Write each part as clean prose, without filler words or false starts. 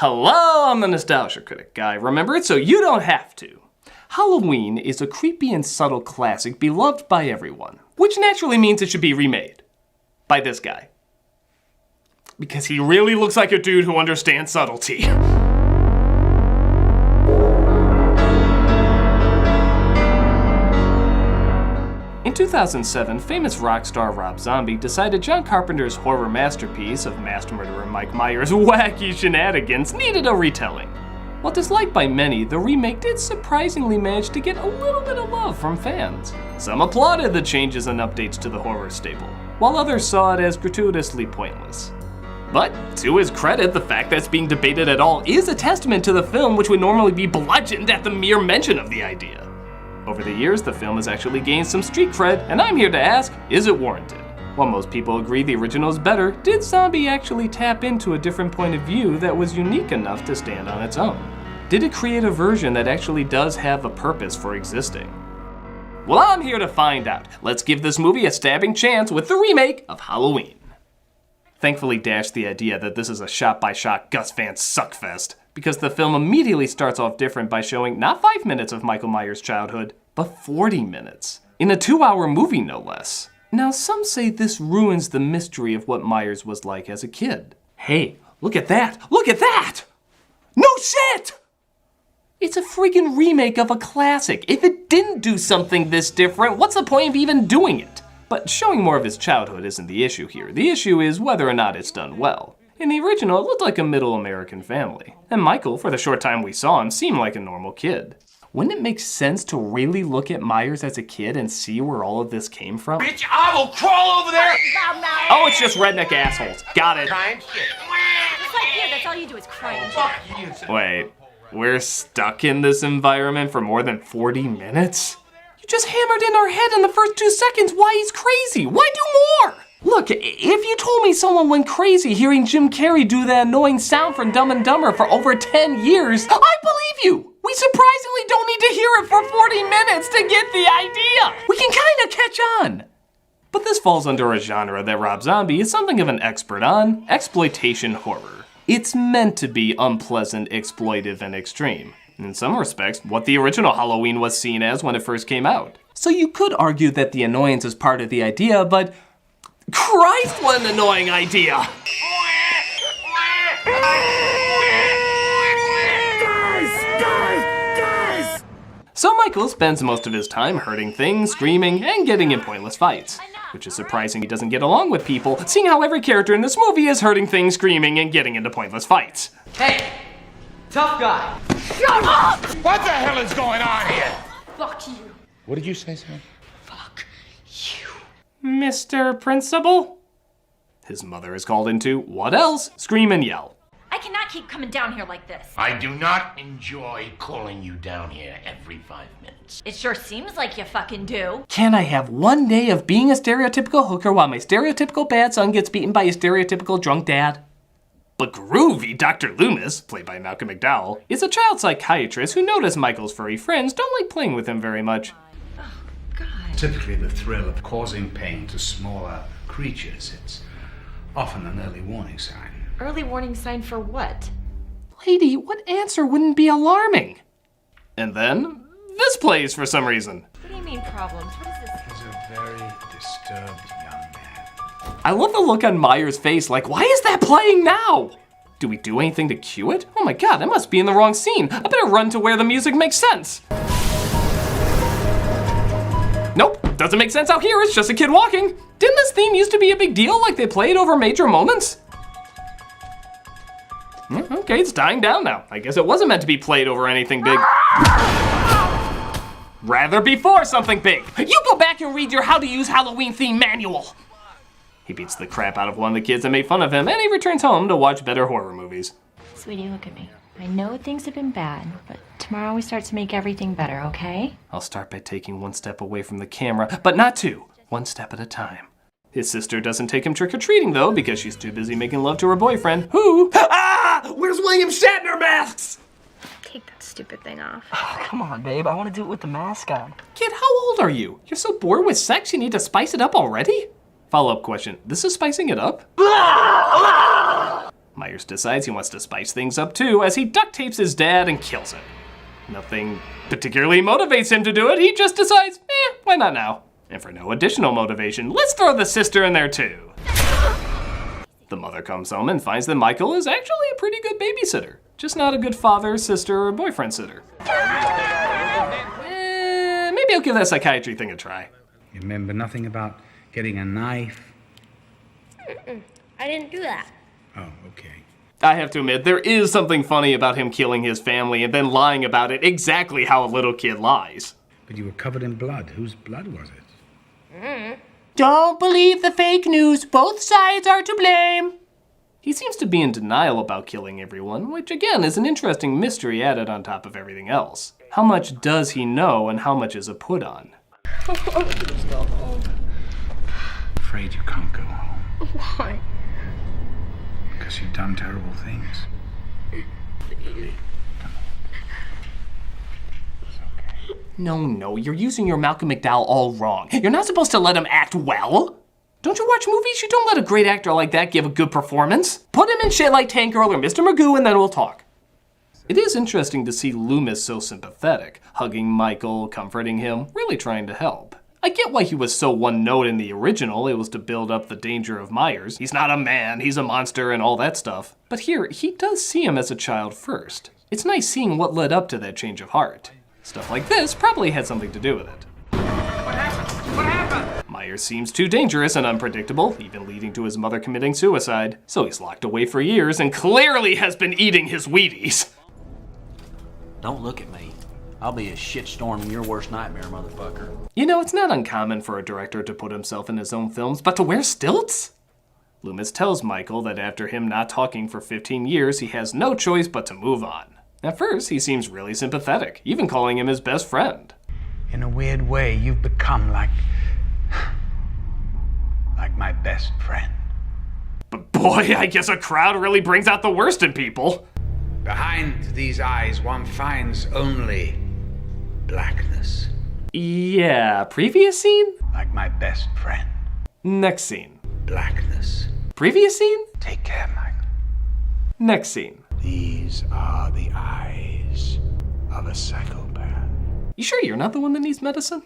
Hello, I'm the Nostalgia Critic guy. Remember it so you don't have to. Halloween is a creepy and subtle classic beloved by everyone, which naturally means it should be remade. By this guy. Because he really looks like a dude who understands subtlety. In 2007, famous rock star Rob Zombie decided John Carpenter's horror masterpiece of masked murderer Mike Myers' wacky shenanigans needed a retelling. While disliked by many, the remake did surprisingly manage to get a little bit of love from fans. Some applauded the changes and updates to the horror staple, while others saw it as gratuitously pointless. But, to his credit, the fact that it's being debated at all is a testament to the film, which would normally be bludgeoned at the mere mention of the idea. Over the years, the film has actually gained some street cred, and I'm here to ask, is it warranted? While most people agree the original is better, did Zombie actually tap into a different point of view that was unique enough to stand on its own? Did it create a version that actually does have a purpose for existing? Well, I'm here to find out. Let's give this movie a stabbing chance with the remake of Halloween. Thankfully dashed the idea that this is a shot-by-shot Gus Van suckfest, because the film immediately starts off different by showing not 5 minutes of Michael Myers' childhood, but 40 minutes. In a 2-hour movie, no less. Now, some say this ruins the mystery of what Myers was like as a kid. Hey, look at that! Look at that! No shit! It's a friggin' remake of a classic. If it didn't do something this different, what's the point of even doing it? But showing more of his childhood isn't the issue here. The issue is whether or not it's done well. In the original, it looked like a middle American family. And Michael, for the short time we saw him, seemed like a normal kid. Wouldn't it make sense to really look at Myers as a kid and see where all of this came from? Bitch, I will crawl over there! Oh, it's just redneck assholes. Got it. Just like you, that's all you do is cringe. Wait, we're stuck in this environment for more than 40 minutes? You just hammered in our head in the first 2 seconds why he's crazy. Why do more? Look, if you told me someone went crazy hearing Jim Carrey do that annoying sound from Dumb and Dumber for over 10 years, I believe you! We surprisingly don't need to hear it for 40 minutes to get the idea! We can kinda catch on! But this falls under a genre that Rob Zombie is something of an expert on, exploitation horror. It's meant to be unpleasant, exploitive, and extreme. In some respects, what the original Halloween was seen as when it first came out. So you could argue that the annoyance is part of the idea, but Christ, what an annoying idea! Guys! So Michael spends most of his time hurting things, screaming, and getting in pointless fights. Which is surprising he doesn't get along with people, seeing how every character in this movie is hurting things, screaming, and getting into pointless fights. Hey! Tough guy! Shut up! What the hell is going on here? Fuck you. What did you say, sir? Fuck you. Mr. Principal? His mother is called into, what else? Scream and yell. I cannot keep coming down here like this. I do not enjoy calling you down here every 5 minutes. It sure seems like you fucking do. Can I have one day of being a stereotypical hooker while my stereotypical bad son gets beaten by a stereotypical drunk dad? But groovy Dr. Loomis, played by Malcolm McDowell, is a child psychiatrist who noticed Michael's furry friends don't like playing with him very much. Oh, God. Typically the thrill of causing pain to smaller creatures, it's often an early warning sign. Early warning sign for what? Lady, what answer wouldn't be alarming? And then, this plays for some reason. What do you mean problems? What is this? He's a very disturbed young man. I love the look on Myers' face, like, why is that playing now? Do we do anything to cue it? Oh my god, I must be in the wrong scene. I better run to where the music makes sense. Nope, doesn't make sense out here, it's just a kid walking. Didn't this theme used to be a big deal, like they played over major moments? Okay, it's dying down now. I guess it wasn't meant to be played over anything big. Rather before something big. You go back and read your How to Use Halloween theme manual. He beats the crap out of one of the kids that made fun of him, and he returns home to watch better horror movies. Sweetie, look at me. I know things have been bad, but tomorrow we start to make everything better, okay? I'll start by taking one step away from the camera, but not two. One step at a time. His sister doesn't take him trick-or-treating, though, because she's too busy making love to her boyfriend, who... Ah! Where's William Shatner masks? Take that stupid thing off. Oh, come on, babe. I want to do it with the mask on. Kid, how old are you? You're so bored with sex you need to spice it up already? Follow-up question. This is spicing it up? Myers decides he wants to spice things up too as he duct tapes his dad and kills him. Nothing particularly motivates him to do it, he just decides, why not now? And for no additional motivation, let's throw the sister in there too. The mother comes home and finds that Michael is actually a pretty good babysitter, just not a good father, sister, or boyfriend sitter. Maybe I'll give that psychiatry thing a try. You remember nothing about getting a knife? I didn't do that. Oh, okay. I have to admit, there is something funny about him killing his family and then lying about it exactly how a little kid lies. But you were covered in blood. Whose blood was it? Don't believe the fake news. Both sides are to blame. He seems to be in denial about killing everyone, which again is an interesting mystery added on top of everything else. How much does he know and how much is a put on? Just go home. Afraid you can't go home. Why? Because you've done terrible things. No, you're using your Malcolm McDowell all wrong. You're not supposed to let him act well. Don't you watch movies? You don't let a great actor like that give a good performance. Put him in shit like Tank Girl or Mr. Magoo and then we'll talk. It is interesting to see Loomis so sympathetic, hugging Michael, comforting him, really trying to help. I get why he was so one note in the original. It was to build up the danger of Myers. He's not a man, he's a monster and all that stuff. But here, he does see him as a child first. It's nice seeing what led up to that change of heart. Stuff like this probably had something to do with it. What happened? What happened? Myers seems too dangerous and unpredictable, even leading to his mother committing suicide. So he's locked away for years and clearly has been eating his Wheaties. Don't look at me. I'll be a shitstorm in your worst nightmare, motherfucker. You know, it's not uncommon for a director to put himself in his own films, but to wear stilts? Loomis tells Michael that after him not talking for 15 years, he has no choice but to move on. At first, he seems really sympathetic, even calling him his best friend. In a weird way, you've become like my best friend. But boy, I guess a crowd really brings out the worst in people. Behind these eyes, one finds only blackness. Yeah, previous scene? Like my best friend. Next scene. Blackness. Previous scene? Take care, Michael. Next scene. These are the eyes of a psychopath. You sure you're not the one that needs medicine?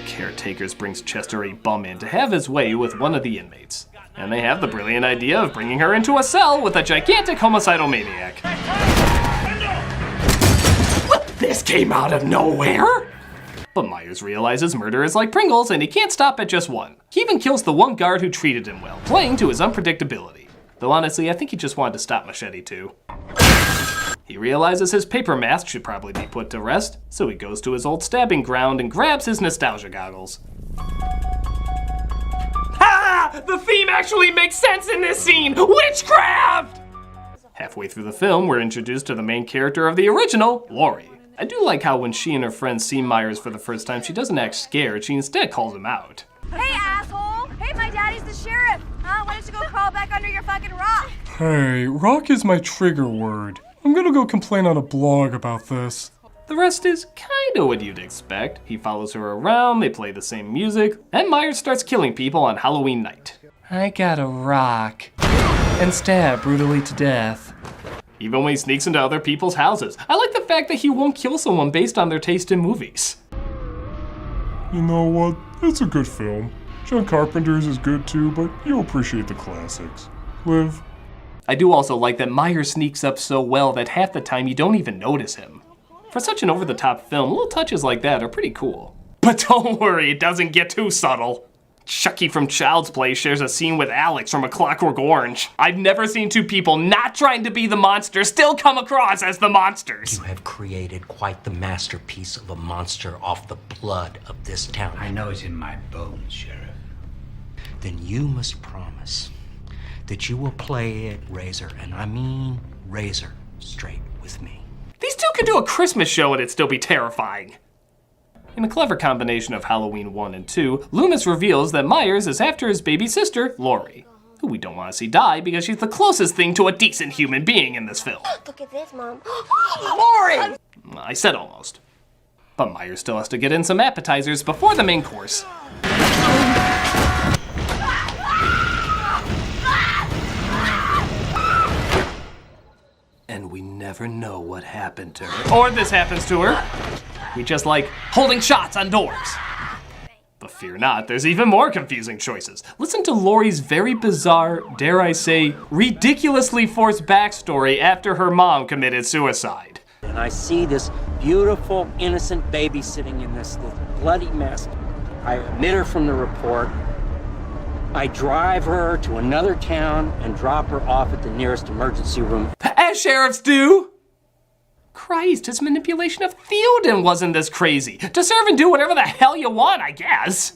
Caretakers brings Chester a bum in to have his way with one of the inmates. And they have the brilliant idea of bringing her into a cell with a gigantic homicidal maniac. What? This came out of nowhere? But Myers realizes murder is like Pringles and he can't stop at just one. He even kills the one guard who treated him well, playing to his unpredictability. Though honestly, I think he just wanted to stop Machete too. He realizes his paper mask should probably be put to rest, so he goes to his old stabbing ground and grabs his nostalgia goggles. Ha! The theme actually makes sense in this scene! Witchcraft! Halfway through the film, we're introduced to the main character of the original, Laurie. I do like how when she and her friends see Myers for the first time, she doesn't act scared, she instead calls him out. Hey, asshole! Hey, my daddy's the sheriff! Huh? Why don't you go crawl back under your fucking rock? Hey, rock is my trigger word. I'm gonna go complain on a blog about this. The rest is kinda what you'd expect. He follows her around, they play the same music, and Myers starts killing people on Halloween night. I got a rock. And stab brutally to death. Even when he sneaks into other people's houses. I like the fact that he won't kill someone based on their taste in movies. You know what? It's a good film. John Carpenter's is good too, but you'll appreciate the classics. Liv? I do also like that Myers sneaks up so well that half the time you don't even notice him. For such an over-the-top film, little touches like that are pretty cool. But don't worry, it doesn't get too subtle. Chucky from Child's Play shares a scene with Alex from A Clockwork Orange. I've never seen two people not trying to be the monster still come across as the monsters. You have created quite the masterpiece of a monster off the blood of this town. I know it's in my bones, Sheriff. Then you must promise that you will play it razor, and I mean razor straight with me. These two could do a Christmas show and it'd still be terrifying. In a clever combination of Halloween 1 and 2, Loomis reveals that Myers is after his baby sister, Laurie, who we don't want to see die because she's the closest thing to a decent human being in this film. Look at this, Mom. Laurie! I said almost. But Myers still has to get in some appetizers before the main course. And we never know what happened to her. Or this happens to her. We just like holding shots on doors. But fear not, there's even more confusing choices. Listen to Laurie's very bizarre, dare I say, ridiculously forced backstory after her mom committed suicide. And I see this beautiful, innocent baby sitting in this bloody mess. I omit her from the report. I drive her to another town and drop her off at the nearest emergency room. As sheriffs do! Christ, his manipulation of Theoden wasn't this crazy. To serve and do whatever the hell you want, I guess.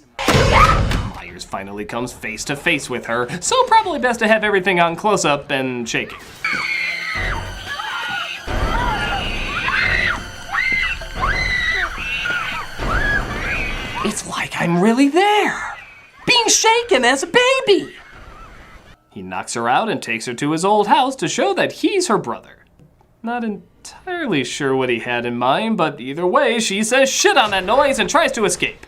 Myers finally comes face to face with her, so probably best to have everything on close-up and shaking. It's like I'm really there, being shaken as a baby. He knocks her out and takes her to his old house to show that he's her brother. Not entirely sure what he had in mind, but either way, she says shit on that noise and tries to escape.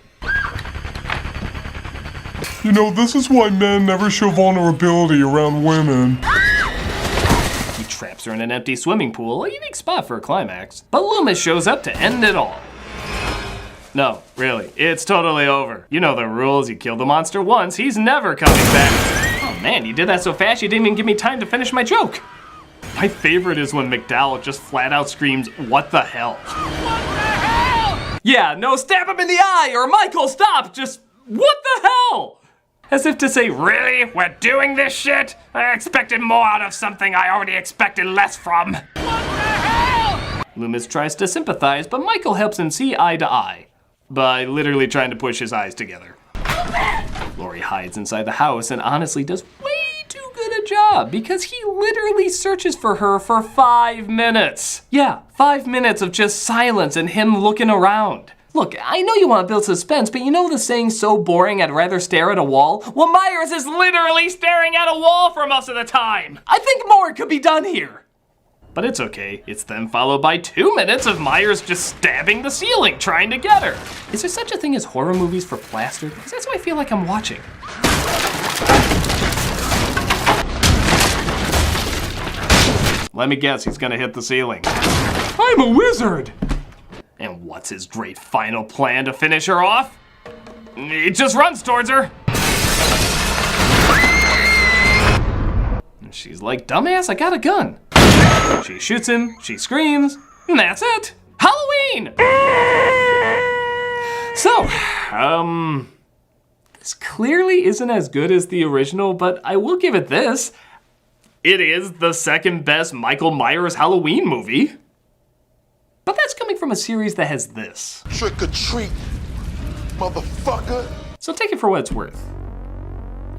You know, this is why men never show vulnerability around women. He traps her in an empty swimming pool, a unique spot for a climax. But Loomis shows up to end it all. No, really, it's totally over. You know the rules, you kill the monster once, he's never coming back. Oh man, you did that so fast you didn't even give me time to finish my joke. My favorite is when McDowell just flat out screams, "What the hell?" What the hell? Yeah, no, stab him in the eye, or Michael, stop, just, what the hell? As if to say, really? We're doing this shit? I expected more out of something I already expected less from. What the hell? Loomis tries to sympathize, but Michael helps him see eye to eye by literally trying to push his eyes together. Laurie hides inside the house and honestly does way too good a job because he literally searches for her for 5 minutes. Yeah, 5 minutes of just silence and him looking around. Look, I know you want to build suspense, but you know the saying, so boring I'd rather stare at a wall? Well, Myers is literally staring at a wall for most of the time. I think more could be done here. But it's okay, it's then followed by 2 minutes of Myers just stabbing the ceiling trying to get her. Is there such a thing as horror movies for plaster? Because that's what I feel like I'm watching. Let me guess, he's gonna hit the ceiling. I'm a wizard! And what's his great final plan to finish her off? He just runs towards her. And she's like, dumbass, I got a gun. She shoots him, she screams, and that's it. Halloween! So, this clearly isn't as good as the original, but I will give it this. It is the second best Michael Myers Halloween movie. But that's coming from a series that has this. Trick or treat, motherfucker. So take it for what it's worth.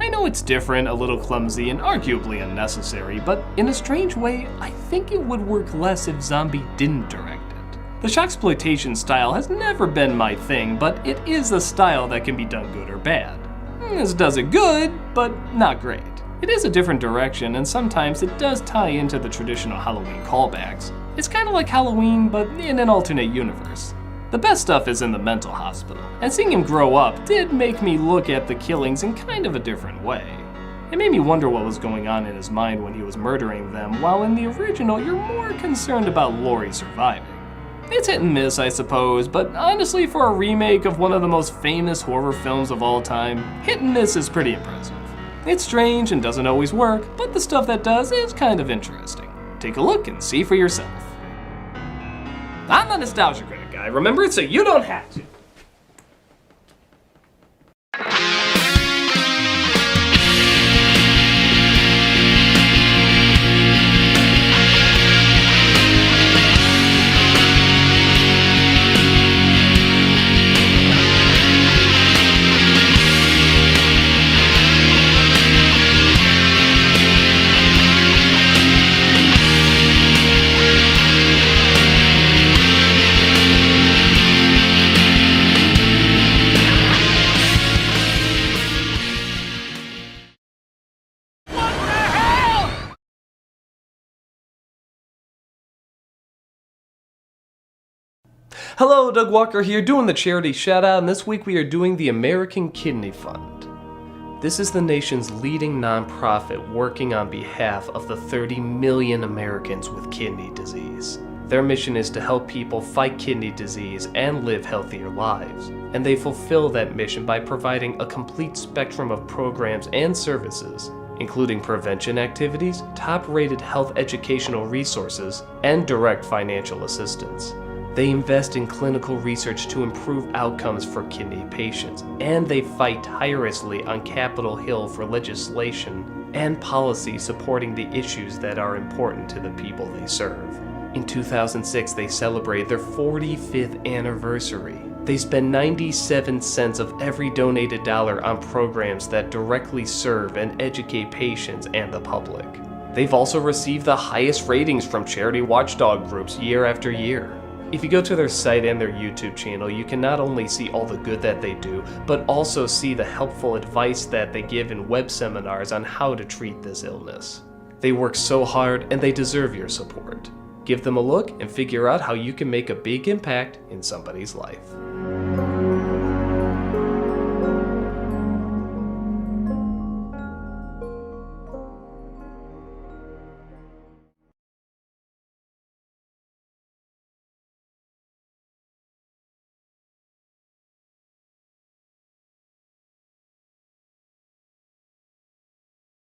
I know it's different, a little clumsy, and arguably unnecessary, but in a strange way, I think it would work less if Zombie didn't direct it. The shocksploitation style has never been my thing, but it is a style that can be done good or bad. This does it good, but not great. It is a different direction, and sometimes it does tie into the traditional Halloween callbacks. It's kind of like Halloween, but in an alternate universe. The best stuff is in the mental hospital, and seeing him grow up did make me look at the killings in kind of a different way. It made me wonder what was going on in his mind when he was murdering them, while in the original you're more concerned about Laurie surviving. It's hit and miss, I suppose, but honestly for a remake of one of the most famous horror films of all time, hit and miss is pretty impressive. It's strange and doesn't always work, but the stuff that does is kind of interesting. Take a look and see for yourself. I'm the Nostalgia Critic guy, remember it so you don't have to. Hello, Doug Walker here, doing the charity shout-out, and this week we are doing the American Kidney Fund. This is the nation's leading nonprofit working on behalf of the 30 million Americans with kidney disease. Their mission is to help people fight kidney disease and live healthier lives, and they fulfill that mission by providing a complete spectrum of programs and services, including prevention activities, top-rated health educational resources, and direct financial assistance. They invest in clinical research to improve outcomes for kidney patients, and they fight tirelessly on Capitol Hill for legislation and policy supporting the issues that are important to the people they serve. In 2006, they celebrated their 45th anniversary. They spend 97 cents of every donated dollar on programs that directly serve and educate patients and the public. They've also received the highest ratings from charity watchdog groups year after year. If you go to their site and their YouTube channel, you can not only see all the good that they do, but also see the helpful advice that they give in web seminars on how to treat this illness. They work so hard and they deserve your support. Give them a look and figure out how you can make a big impact in somebody's life.